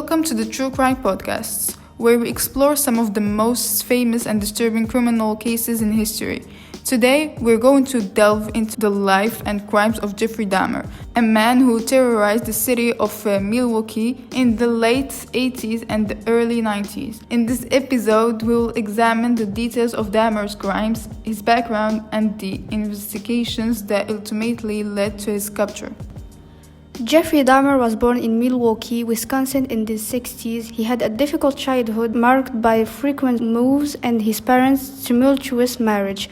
Welcome to the True Crime Podcasts, where we explore some of the most famous and disturbing criminal cases in history. Today, we're going to delve into the life and crimes of Jeffrey Dahmer, a man who terrorized the city of Milwaukee in the late 80s and the early 90s. In this episode, we will examine the details of Dahmer's crimes, his background, and the investigations that ultimately led to his capture. Jeffrey Dahmer was born in Milwaukee, Wisconsin in the 60s. He had a difficult childhood marked by frequent moves and his parents' tumultuous marriage.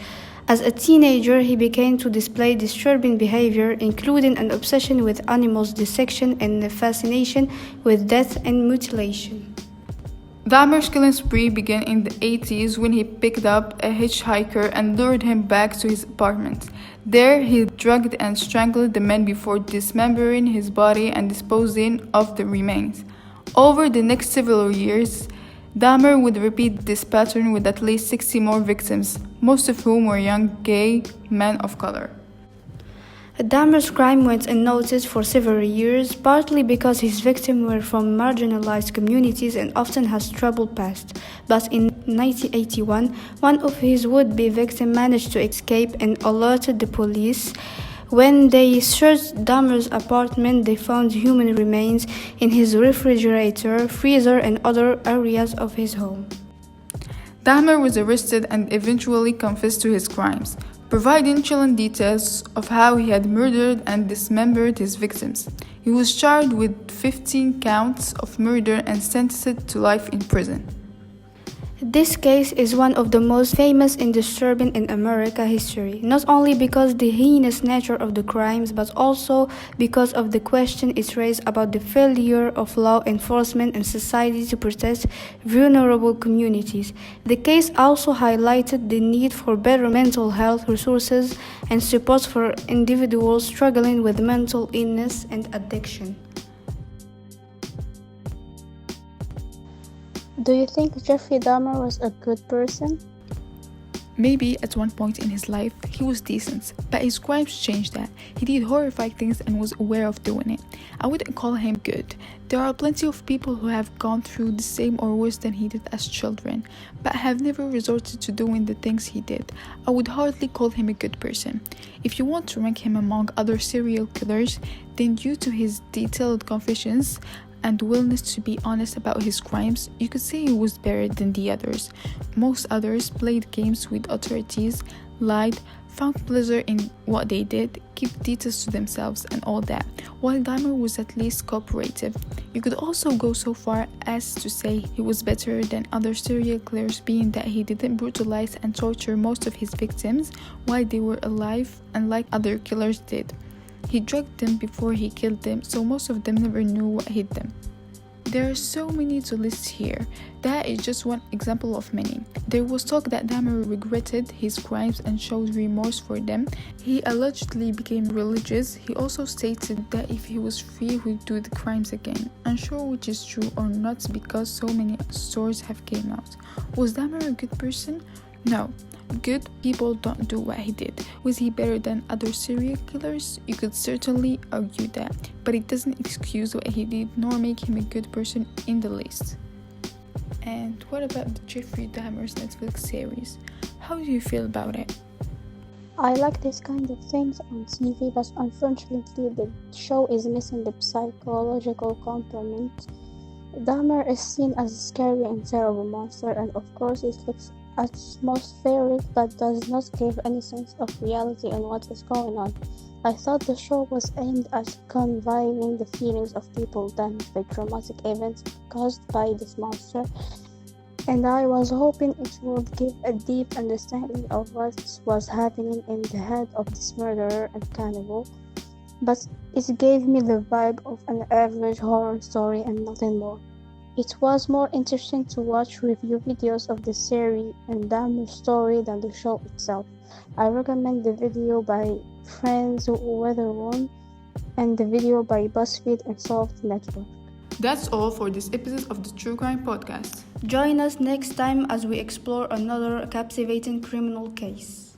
As a teenager, he began to display disturbing behavior, including an obsession with animals dissection and a fascination with death and mutilation. Dahmer's killing spree began in the 80s when he picked up a hitchhiker and lured him back to his apartment. There, he drugged and strangled the man before dismembering his body and disposing of the remains. Over the next several years, Dahmer would repeat this pattern with at least 60 more victims, most of whom were young gay men of color. Dahmer's crime went unnoticed for several years, partly because his victims were from marginalized communities and often has troubled past. But in 1981, one of his would-be victims managed to escape and alerted the police. When they searched Dahmer's apartment, they found human remains in his refrigerator, freezer, and other areas of his home. Dahmer was arrested and eventually confessed to his crimes, providing chilling details of how he had murdered and dismembered his victims. He was charged with 15 counts of murder and sentenced to life in prison. This case is one of the most famous and disturbing in American history, not only because of the heinous nature of the crimes, but also because of the question it raised about the failure of law enforcement and society to protect vulnerable communities. The case also highlighted the need for better mental health resources and support for individuals struggling with mental illness and addiction. Do you think Jeffrey Dahmer was a good person? Maybe at one point in his life, he was decent, but his crimes changed that. He did horrifying things and was aware of doing it. I wouldn't call him good. There are plenty of people who have gone through the same or worse than he did as children, but have never resorted to doing the things he did. I would hardly call him a good person. If you want to rank him among other serial killers, then due to his detailed confessions and willingness to be honest about his crimes, you could say he was better than the others. Most others played games with authorities, lied, found pleasure in what they did, kept details to themselves and all that, while Dahmer was at least cooperative. You could also go so far as to say he was better than other serial killers, being that he didn't brutalize and torture most of his victims while they were alive, unlike other killers did. He drugged them before he killed them, so most of them never knew what hit them. There are so many to list here. That is just one example of many. There was talk that Dahmer regretted his crimes and showed remorse for them. He allegedly became religious. He also stated that if he was free, he would do the crimes again. Unsure which is true or not because so many stories have came out. Was Dahmer a good person? No. Good people don't do what he did. Was he better than other serial killers? You could certainly argue that, but it doesn't excuse what he did nor make him a good person in the least. And what about the Jeffrey Dahmer's Netflix series? How do you feel about it? I like this kind of things on TV, but unfortunately the show is missing the psychological component. Dahmer is seen as a scary and terrible monster, and of course it looks atmospheric but does not give any sense of reality on what is going on. I thought the show was aimed at conveying the feelings of people damaged by traumatic events caused by this monster, and I was hoping it would give a deep understanding of what was happening in the head of this murderer and cannibal, but it gave me the vibe of an average horror story and nothing more. It was more interesting to watch review videos of the series and Dahmer's story than the show itself. I recommend the video by Friends Weather One and the video by BuzzFeed and Solved Network. That's all for this episode of the True Crime Podcast. Join us next time as we explore another captivating criminal case.